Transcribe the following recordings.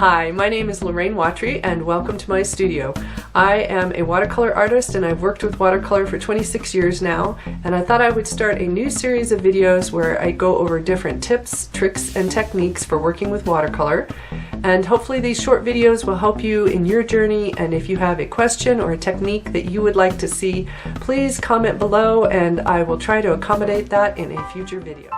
Hi, my name is Lorraine Watry and welcome to my studio. I am a watercolor artist and I've worked with watercolor for 26 years now, and I thought I would start a new series of videos where I go over different tips, tricks, and techniques for working with watercolor. And hopefully these short videos will help you in your journey, and if you have a question or a technique that you would like to see, please comment below and I will try to accommodate that in a future video.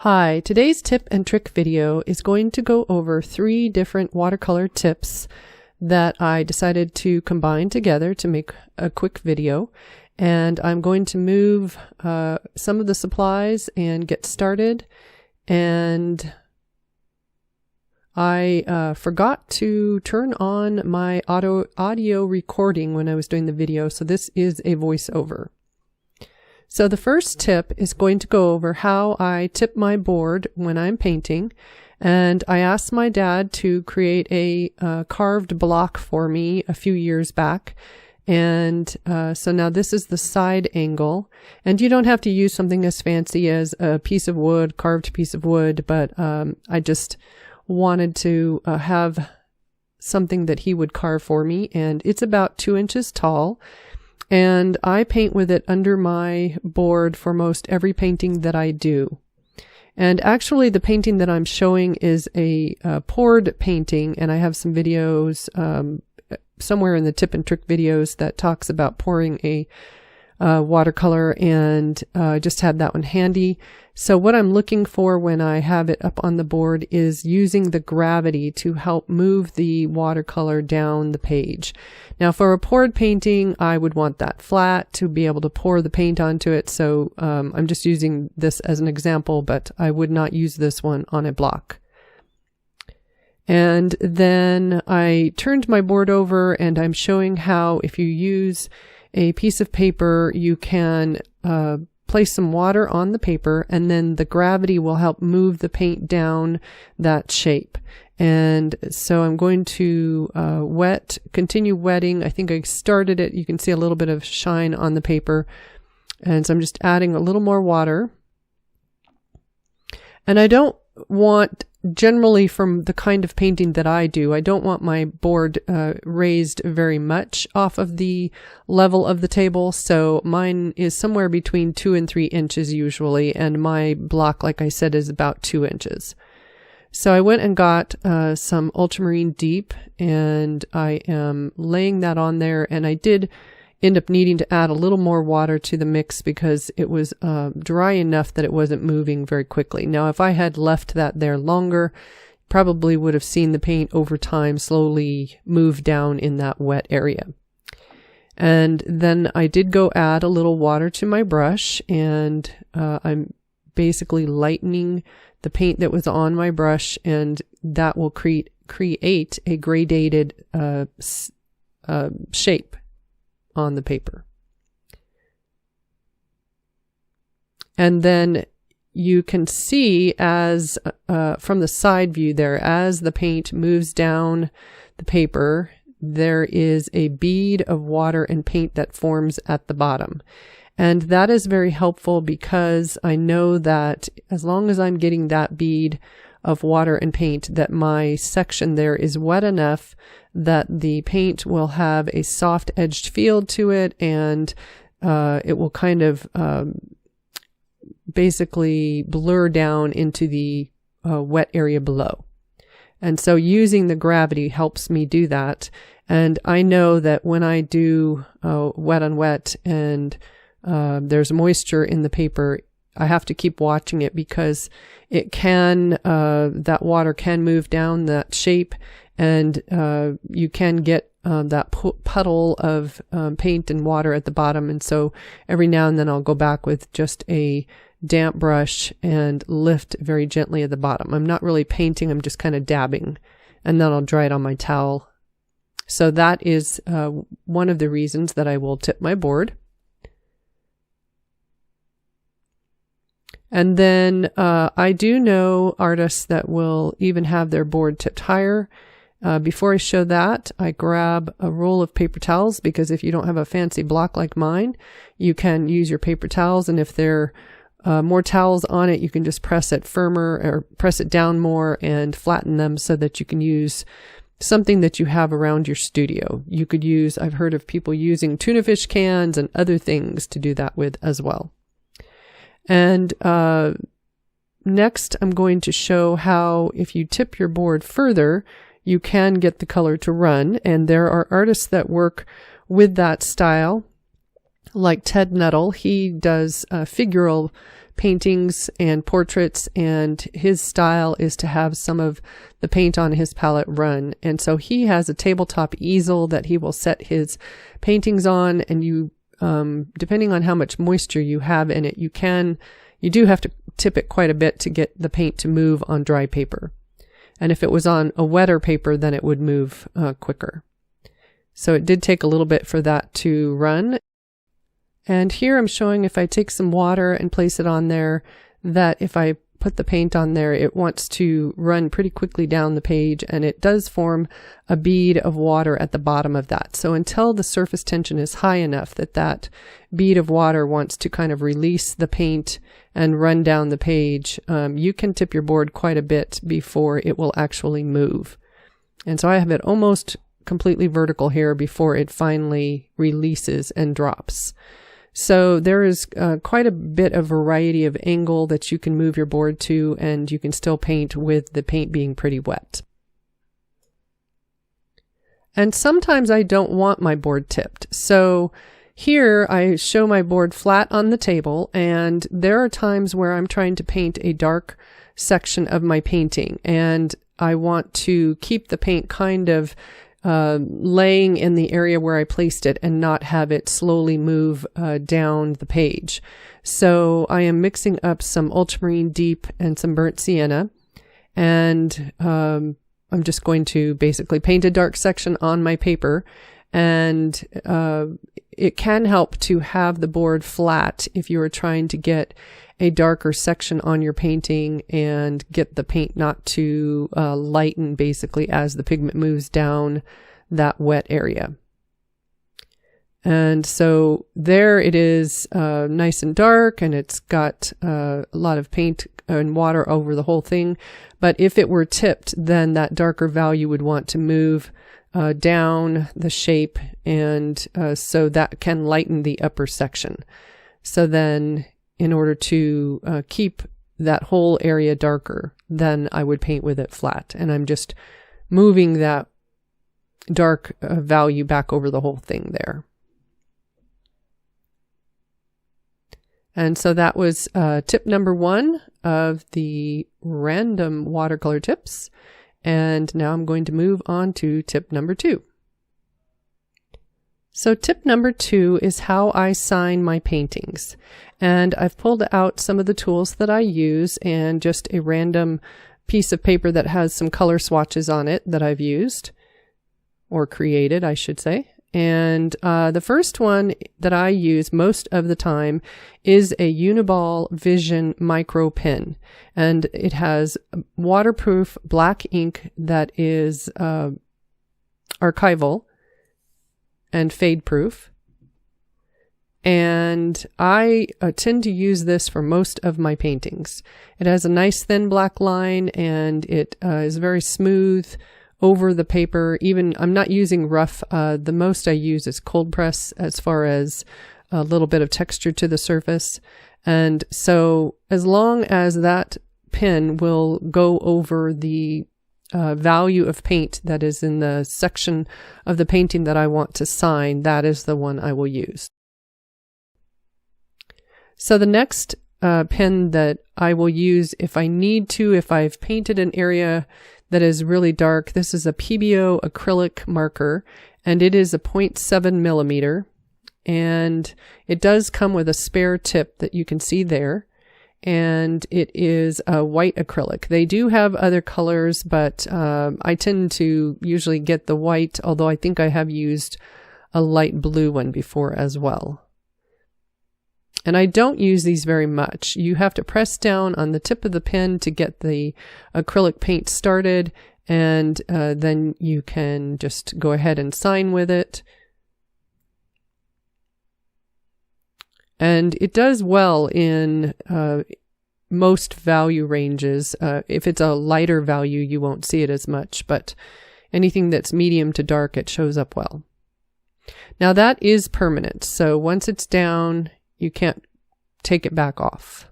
Hi, today's tip and trick video is going to go over 3 different watercolor tips that I decided to combine together to make a quick video. And I'm going to move some of the supplies and get started. And I forgot to turn on my audio recording when I was doing the video, so this is a voiceover. So the first tip is going to go over how I tip my board when I'm painting, and I asked my dad to create a carved block for me a few years back, and so now this is the side angle, and you don't have to use something as fancy as a piece of wood, carved piece of wood, but I just wanted to have something that he would carve for me, and it's about 2 inches tall. And I paint with it under my board for most every painting that I do. And actually the painting that I'm showing is a poured painting, and I have some videos somewhere in the tip and trick videos that talks about pouring a watercolor, and I just had that one handy. So what I'm looking for when I have it up on the board is using the gravity to help move the watercolor down the page. Now for a poured painting, I would want that flat to be able to pour the paint onto it. So I'm just using this as an example, but I would not use this one on a block. And then I turned my board over and I'm showing how if you use a piece of paper, you can place some water on the paper, and then the gravity will help move the paint down that shape. And so I'm going to continue wetting. I think I started it. You can see a little bit of shine on the paper. And so I'm just adding a little more water. And I don't want, generally from the kind of painting that I do, I don't want my board raised very much off of the level of the table. So mine is somewhere between 2 and 3 inches usually, and my block, like I said, is about 2 inches. So I went and got some ultramarine deep, and I am laying that on there, and I did end up needing to add a little more water to the mix because it was dry enough that it wasn't moving very quickly. Now, if I had left that there longer, probably would have seen the paint over time slowly move down in that wet area. And then I did go add a little water to my brush, and I'm basically lightening the paint that was on my brush, and that will create a gradated shape on the paper. And then you can see as from the side view there, as the paint moves down the paper, there is a bead of water and paint that forms at the bottom. And that is very helpful because I know that as long as I'm getting that bead of water and paint, that my section there is wet enough that the paint will have a soft edged feel to it, and it will kind of basically blur down into the wet area below. And so using the gravity helps me do that. And I know that when I do wet on wet and there's moisture in the paper, I have to keep watching it because it can, that water can move down that shape, and you can get that puddle of paint and water at the bottom. And so every now and then I'll go back with just a damp brush and lift very gently at the bottom. I'm not really painting, I'm just kind of dabbing, and then I'll dry it on my towel. So that is one of the reasons that I will tip my board. And then I do know artists that will even have their board tipped higher. Before I show that, I grab a roll of paper towels, because if you don't have a fancy block like mine, you can use your paper towels, and if they're more towels on it, you can just press it firmer or press it down more and flatten them so that you can use something that you have around your studio. You could use, I've heard of people using tuna fish cans and other things to do that with as well. And next, I'm going to show how if you tip your board further, you can get the color to run. And there are artists that work with that style, like Ted Nuttall. He does figural paintings and portraits, and his style is to have some of the paint on his palette run. And so he has a tabletop easel that he will set his paintings on, and you, depending on how much moisture you have in it, you do have to tip it quite a bit to get the paint to move on dry paper. And if it was on a wetter paper, then it would move quicker. So it did take a little bit for that to run. And here I'm showing if I take some water and place it on there, that if I put the paint on there, it wants to run pretty quickly down the page, and it does form a bead of water at the bottom of that. So until the surface tension is high enough that that bead of water wants to kind of release the paint and run down the page, you can tip your board quite a bit before it will actually move. And so I have it almost completely vertical here before it finally releases and drops. So there is quite a bit of variety of angle that you can move your board to, and you can still paint with the paint being pretty wet. And sometimes I don't want my board tipped. So here I show my board flat on the table, and there are times where I'm trying to paint a dark section of my painting, and I want to keep the paint kind of laying in the area where I placed it and not have it slowly move down the page. So I am mixing up some ultramarine deep and some burnt sienna, and I'm just going to basically paint a dark section on my paper. And it can help to have the board flat if you are trying to get a darker section on your painting and get the paint not to lighten basically as the pigment moves down that wet area. And so there it is, nice and dark, and it's got a lot of paint and water over the whole thing. But if it were tipped, then that darker value would want to move down the shape, and so that can lighten the upper section. So then in order to keep that whole area darker, then I would paint with it flat. And I'm just moving that dark value back over the whole thing there. And so that was tip number 1 of the random watercolor tips. And now I'm going to move on to tip number 2. So tip number 2 is how I sign my paintings. And I've pulled out some of the tools that I use and just a random piece of paper that has some color swatches on it that I've used, or created, I should say. And the first one that I use most of the time is a Uniball Vision micro pen. And it has waterproof black ink that is archival and fade proof. And I tend to use this for most of my paintings. It has a nice thin black line, and it is very smooth over the paper. Even I'm not using rough. The most I use is cold press as far as a little bit of texture to the surface. And so as long as that pen will go over the value of paint that is in the section of the painting that I want to sign, that is the one I will use. So the next pen that I will use if I need to, if I've painted an area that is really dark, this is a PBO acrylic marker, and it is a 0.7 millimeter, and it does come with a spare tip that you can see there. And it is a white acrylic. They do have other colors, but I tend to usually get the white, although I think I have used a light blue one before as well. And I don't use these very much. You have to press down on the tip of the pen to get the acrylic paint started, and then you can just go ahead and sign with it. And it does well in most value ranges. If it's a lighter value, you won't see it as much, but anything that's medium to dark, it shows up well. Now that is permanent, so once it's down, you can't take it back off.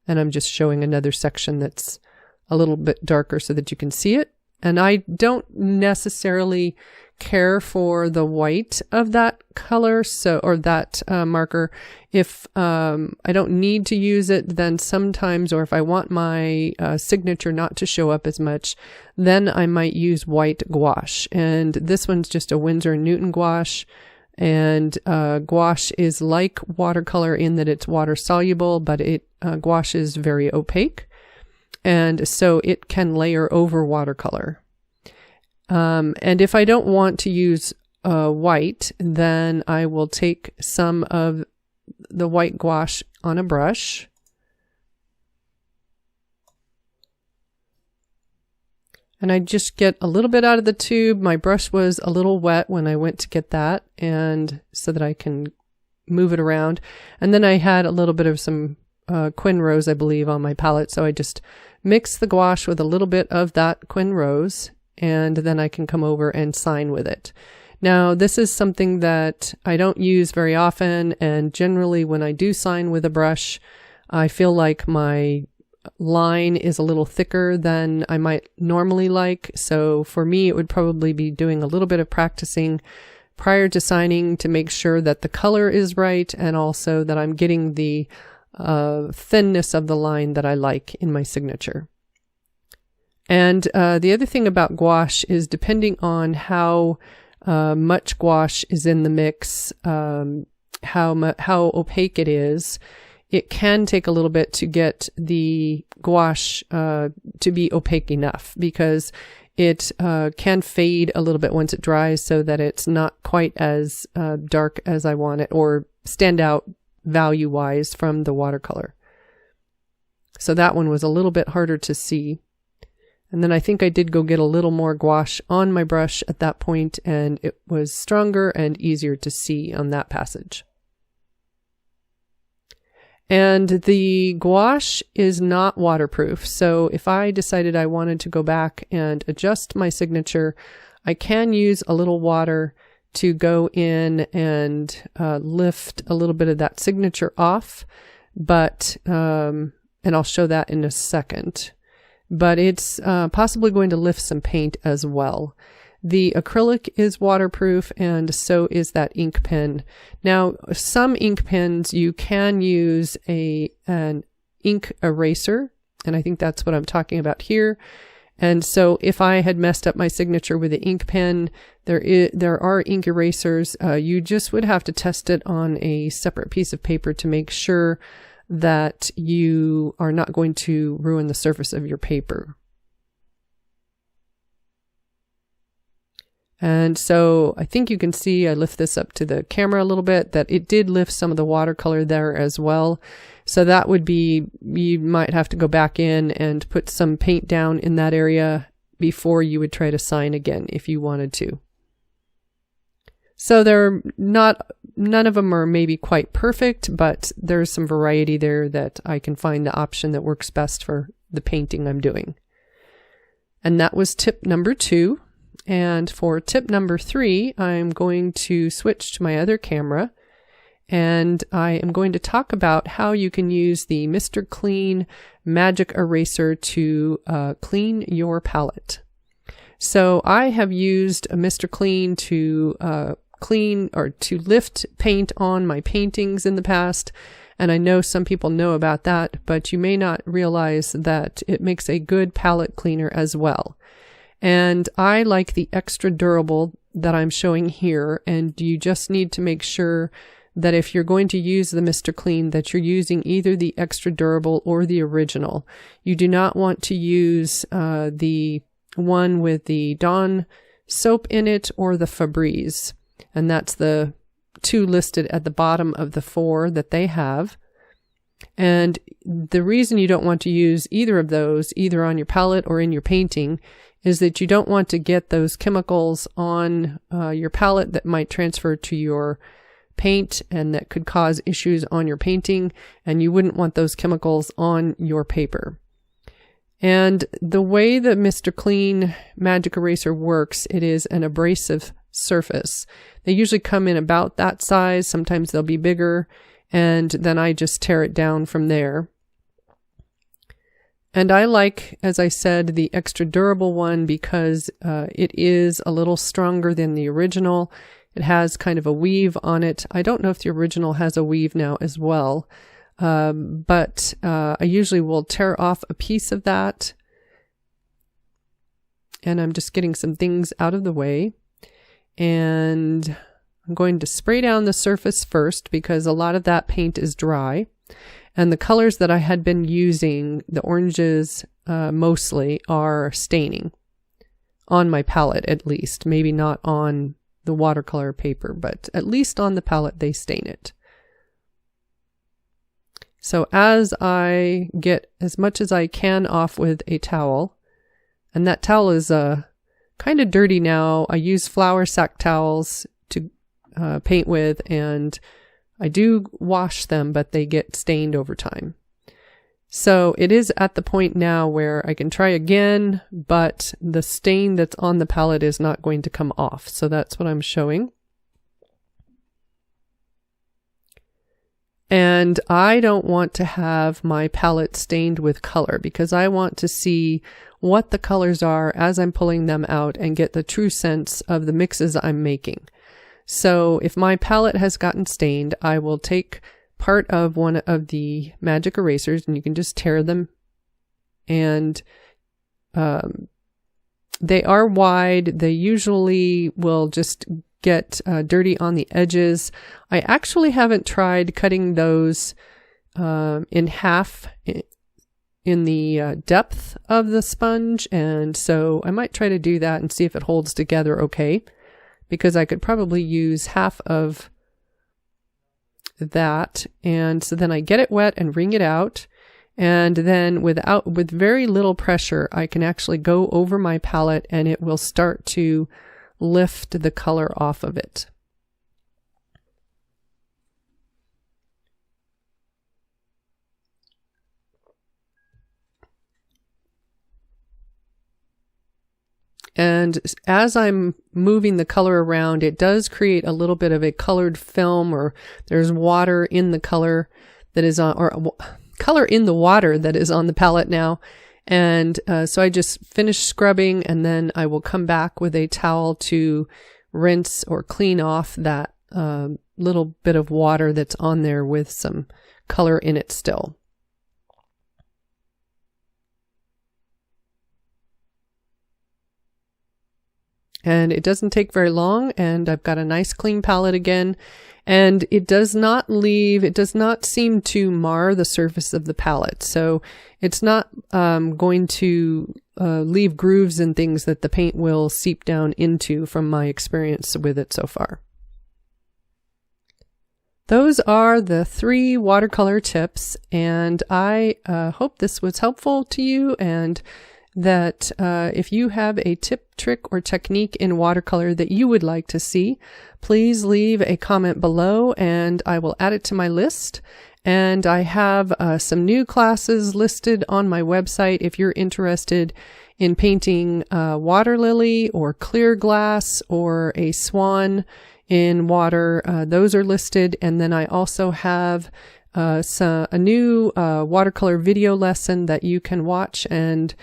And I'm just showing another section that's a little bit darker so that you can see it. And I don't necessarily care for the white of that color, or that marker. If I don't need to use it, then sometimes, or if I want my signature not to show up as much, then I might use white gouache. And this one's just a Winsor and Newton gouache. And gouache is like watercolor in that it's water soluble, but gouache is very opaque. And so it can layer over watercolor. And if I don't want to use white, then I will take some of the white gouache on a brush. And I just get a little bit out of the tube. My brush was a little wet when I went to get that, and so that I can move it around. And then I had a little bit of some Quin Rose, I believe, on my palette. So I just mix the gouache with a little bit of that Quin Rose, and then I can come over and sign with it. Now, this is something that I don't use very often, and generally when I do sign with a brush, I feel like my line is a little thicker than I might normally like. So for me, it would probably be doing a little bit of practicing prior to signing to make sure that the color is right, and also that I'm getting the thinness of the line that I like in my signature. And the other thing about gouache is, depending on how much gouache is in the mix, how opaque it is, it can take a little bit to get the gouache to be opaque enough, because it can fade a little bit once it dries, so that it's not quite as dark as I want it, or stand out value-wise from the watercolor. So that one was a little bit harder to see. And then I think I did go get a little more gouache on my brush at that point, and it was stronger and easier to see on that passage. And the gouache is not waterproof. So if I decided I wanted to go back and adjust my signature, I can use a little water to go in and lift a little bit of that signature off. But, and I'll show that in a second. But it's possibly going to lift some paint as well. The acrylic is waterproof, and so is that ink pen. Now, some ink pens, you can use an ink eraser, and I think that's what I'm talking about here. And so if I had messed up my signature with the ink pen, there are ink erasers. You just would have to test it on a separate piece of paper to make sure that you are not going to ruin the surface of your paper. And so I think you can see, I lift this up to the camera a little bit, that it did lift some of the watercolor there as well. So that would be, you might have to go back in and put some paint down in that area before you would try to sign again if you wanted to. So none of them are maybe quite perfect, but there's some variety there that I can find the option that works best for the painting I'm doing. And that was tip number 2. And for tip number 3, I'm going to switch to my other camera, and I am going to talk about how you can use the Mr. Clean Magic Eraser to clean your palette. So I have used a Mr. Clean to clean or to lift paint on my paintings in the past, and I know some people know about that, but you may not realize that it makes a good palette cleaner as well. And I like the extra durable that I'm showing here, and you just need to make sure that if you're going to use the Mr. Clean, that you're using either the extra durable or the original. You do not want to use the one with the Dawn soap in it or the Febreze, and that's the 2 listed at the bottom of the 4 that they have. And the reason you don't want to use either of those, either on your palette or in your painting, is that you don't want to get those chemicals on your palette that might transfer to your paint and that could cause issues on your painting, and you wouldn't want those chemicals on your paper. And the way the Mr. Clean Magic Eraser works, it is an abrasive surface. They usually come in about that size. Sometimes they'll be bigger, and then I just tear it down from there. And I like, as I said, the extra durable one because it is a little stronger than the original. It has kind of a weave on it. I don't know if the original has a weave now as well. But I usually will tear off a piece of that. And I'm just getting some things out of the way. And I'm going to spray down the surface first because a lot of that paint is dry. And the colors that I had been using, the oranges mostly, are staining. On my palette at least. Maybe not on the watercolor paper, but at least on the palette they stain it. So as I get as much as I can off with a towel, and that towel is kind of dirty now. I use flour sack towels to paint with, and I do wash them, but they get stained over time. So it is at the point now where I can try again, but the stain that's on the palette is not going to come off. So that's what I'm showing. And I don't want to have my palette stained with color because I want to see what the colors are as I'm pulling them out and get the true sense of the mixes I'm making. So if my palette has gotten stained, I will take part of one of the magic erasers, and you can just tear them. And they are wide. They usually will just get dirty on the edges. I actually haven't tried cutting those in half in the depth of the sponge, and so I might try to do that and see if it holds together okay, because I could probably use half of that. And so then I get it wet and wring it out, and then with very little pressure I can actually go over my palette and it will start to lift the color off of it. And as I'm moving the color around, it does create a little bit of a colored film, or there's water in the color that is on, or color in the water that is on the palette now. And so I just finish scrubbing, and then I will come back with a towel to rinse or clean off that little bit of water that's on there with some color in it still. And it doesn't take very long, and I've got a nice clean palette again. And it does not seem to mar the surface of the palette. So it's not going to leave grooves and things that the paint will seep down into from my experience with it so far. Those are the 3 watercolor tips, and I hope this was helpful to you, and that if you have a tip, trick, or technique in watercolor that you would like to see, please leave a comment below and I will add it to my list. And I have some new classes listed on my website if you're interested in painting water lily or clear glass or a swan in water. Those are listed. And then I also have a new watercolor video lesson that you can watch and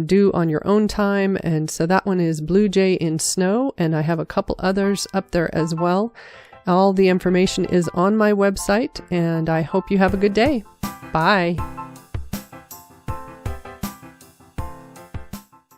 do on your own time. And so that one is Blue Jay in Snow, and I have a couple others up there as well. All the information is on my website, and I hope you have a good day. Bye.